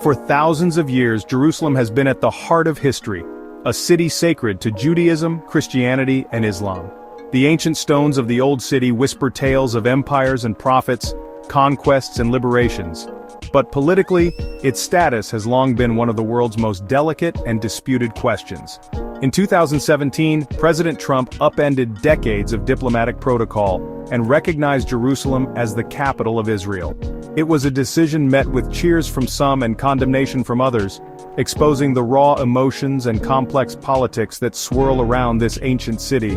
For thousands of years, Jerusalem has been at the heart of history, a city sacred to Judaism, Christianity, and Islam. The ancient stones of the old city whisper tales of empires and prophets, conquests and liberations. But politically, its status has long been one of the world's most delicate and disputed questions. In 2017, President Trump upended decades of diplomatic protocol and recognized Jerusalem as the capital of Israel. It was a decision met with cheers from some and condemnation from others, exposing the raw emotions and complex politics that swirl around this ancient city.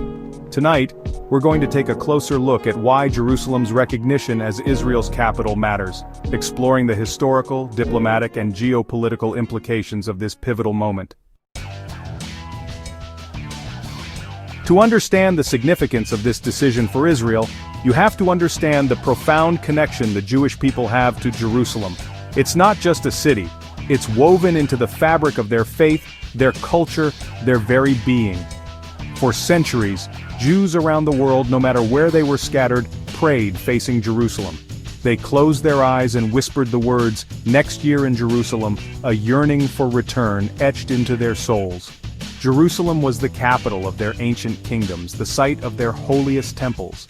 Tonight, we're going to take a closer look at why Jerusalem's recognition as Israel's capital matters, exploring the historical, diplomatic, and geopolitical implications of this pivotal moment. To understand the significance of this decision for Israel, you have to understand the profound connection the Jewish people have to Jerusalem. It's not just a city, it's woven into the fabric of their faith, their culture, their very being. For centuries, Jews around the world, no matter where they were scattered, prayed facing Jerusalem. They closed their eyes and whispered the words, "Next year in Jerusalem," a yearning for return etched into their souls. Jerusalem was the capital of their ancient kingdoms, the site of their holiest temples.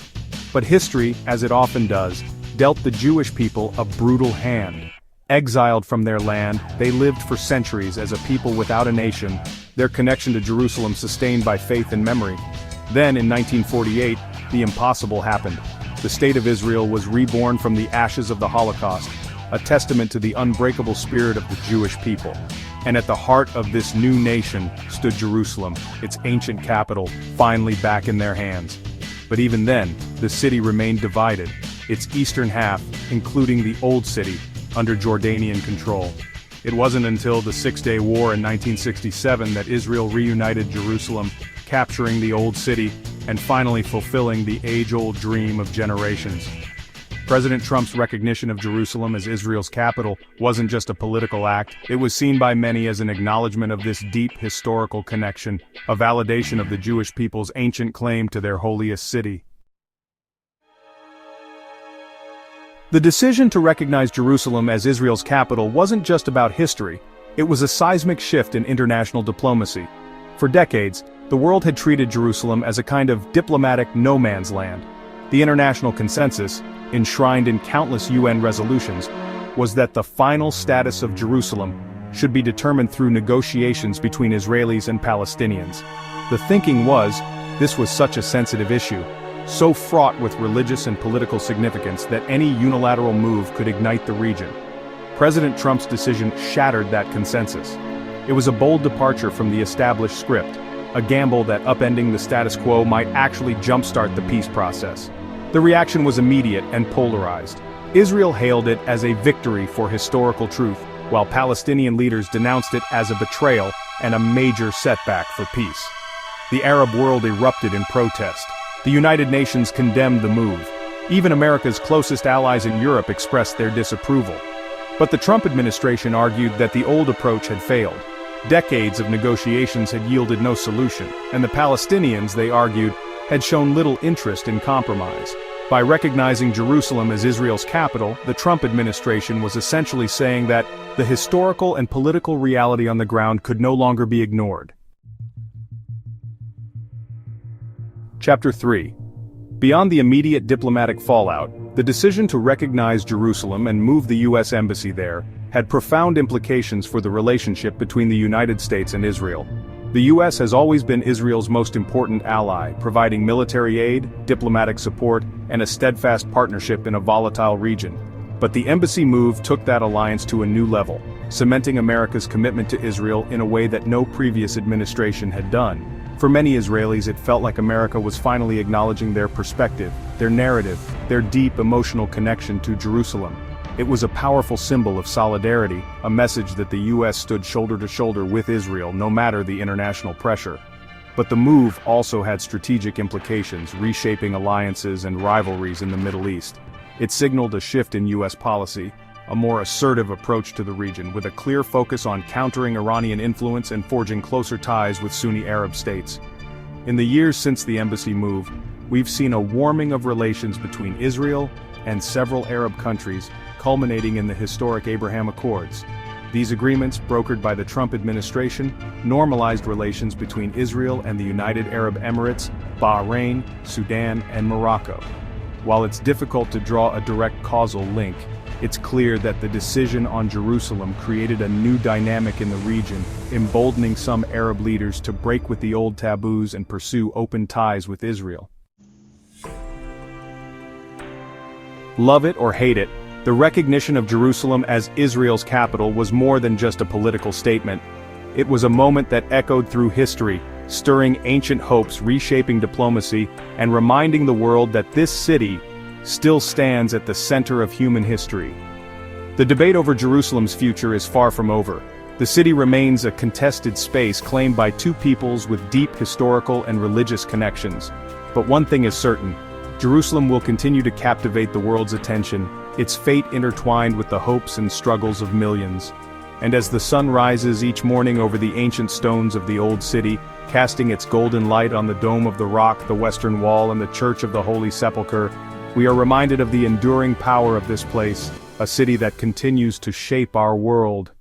But history, as it often does, dealt the Jewish people a brutal hand. Exiled from their land, they lived for centuries as a people without a nation, their connection to Jerusalem sustained by faith and memory. Then, in 1948, the impossible happened. The State of Israel was reborn from the ashes of the Holocaust, a testament to the unbreakable spirit of the Jewish people. And at the heart of this new nation stood Jerusalem, its ancient capital, finally back in their hands. But even then, the city remained divided, its eastern half, including the Old City, under Jordanian control. It wasn't until the Six-Day War in 1967 that Israel reunited Jerusalem, capturing the Old City, and finally fulfilling the age-old dream of generations. President Trump's recognition of Jerusalem as Israel's capital wasn't just a political act, it was seen by many as an acknowledgement of this deep historical connection, a validation of the Jewish people's ancient claim to their holiest city. The decision to recognize Jerusalem as Israel's capital wasn't just about history, it was a seismic shift in international diplomacy. For decades, the world had treated Jerusalem as a kind of diplomatic no-man's land. The international consensus, enshrined in countless UN resolutions, was that the final status of Jerusalem should be determined through negotiations between Israelis and Palestinians. The thinking was, this was such a sensitive issue, so fraught with religious and political significance that any unilateral move could ignite the region. President Trump's decision shattered that consensus. It was a bold departure from the established script, a gamble that upending the status quo might actually jumpstart the peace process. The reaction was immediate and polarized. Israel hailed it as a victory for historical truth, while Palestinian leaders denounced it as a betrayal and a major setback for peace. The Arab world erupted in protest. The United Nations condemned the move. Even America's closest allies in Europe expressed their disapproval. But the Trump administration argued that the old approach had failed. Decades of negotiations had yielded no solution, and the Palestinians, they argued, had shown little interest in compromise. By recognizing Jerusalem as Israel's capital, the Trump administration was essentially saying that the historical and political reality on the ground could no longer be ignored. Chapter 3. Beyond the immediate diplomatic fallout, the decision to recognize Jerusalem and move the U.S. Embassy there had profound implications for the relationship between the United States and Israel. The U.S. has always been Israel's most important ally, providing military aid, diplomatic support, and a steadfast partnership in a volatile region. But the embassy move took that alliance to a new level, cementing America's commitment to Israel in a way that no previous administration had done. For many Israelis, it felt like America was finally acknowledging their perspective, their narrative, their deep emotional connection to Jerusalem. It was a powerful symbol of solidarity, a message that the U.S. stood shoulder to shoulder with Israel no matter the international pressure. But the move also had strategic implications, reshaping alliances and rivalries in the Middle East. It signaled a shift in U.S. policy, a more assertive approach to the region with a clear focus on countering Iranian influence and forging closer ties with Sunni Arab states. In the years since the embassy move, we've seen a warming of relations between Israel and several Arab countries, culminating in the historic Abraham Accords. These agreements, brokered by the Trump administration, normalized relations between Israel and the United Arab Emirates, Bahrain, Sudan, and Morocco. While it's difficult to draw a direct causal link, it's clear that the decision on Jerusalem created a new dynamic in the region, emboldening some Arab leaders to break with the old taboos and pursue open ties with Israel. Love it or hate it, the recognition of Jerusalem as Israel's capital was more than just a political statement. It was a moment that echoed through history, stirring ancient hopes, reshaping diplomacy, and reminding the world that this city still stands at the center of human history. The debate over Jerusalem's future is far from over. The city remains a contested space claimed by two peoples with deep historical and religious connections. But one thing is certain: Jerusalem will continue to captivate the world's attention, its fate intertwined with the hopes and struggles of millions. And as the sun rises each morning over the ancient stones of the old city, casting its golden light on the Dome of the Rock, the Western Wall, and the Church of the Holy Sepulchre, we are reminded of the enduring power of this place, a city that continues to shape our world.